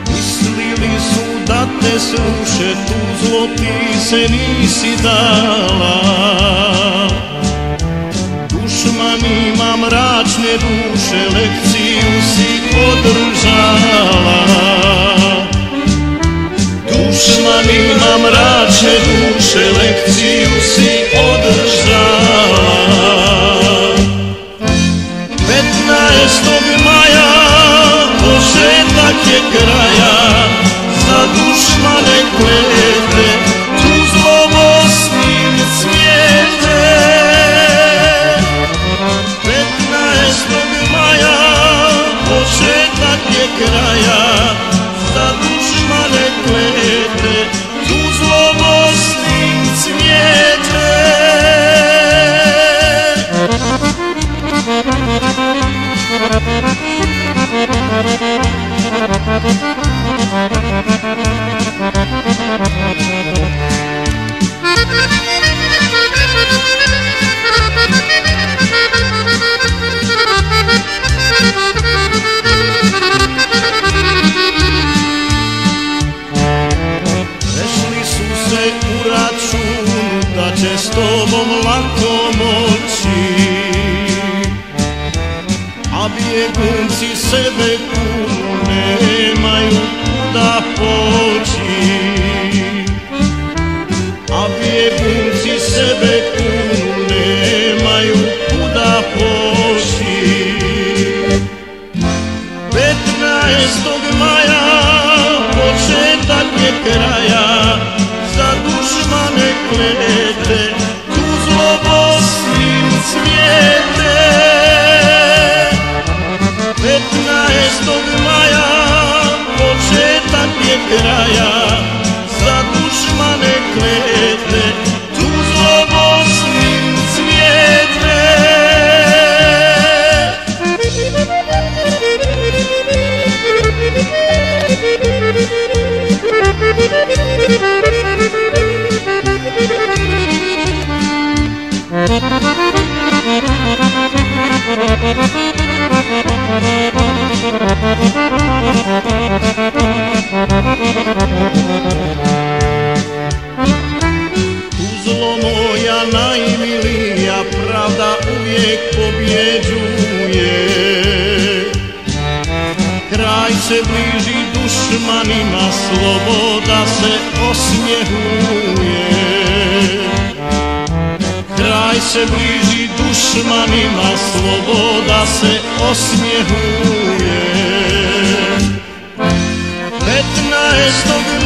Mislili su da te sruše, tu zlo ti se nisi dala. Dušmanima mračne duše lekciju si održala. Dušmanima mračne duše lekciju si održala. 15. maja početak je kraja, za dušmane klete tu zlobosnim cvijete. 15. maja početak je kraja, za dušmane klete tu zlobosnim cvijete. Prešli su se u računu da će s tobom lako moći, a bjegunci sebe kunu nemaju kuda poći. A bjegunci sebe kunu nemaju kuda poći. 15. maja početak je kraja, za dušmane klete tu zlobosnim cvijete. 15. maja početak je kraja, za dušmane klete tu zlobosnim cvijete. Tuzlo moja najmilija, pravda uvijek pobjeđuje. Kraj se bliži dušmanima, sloboda se osmjehuje. Kraj se bliži dušmanima, sloboda se osmjehuje. 15.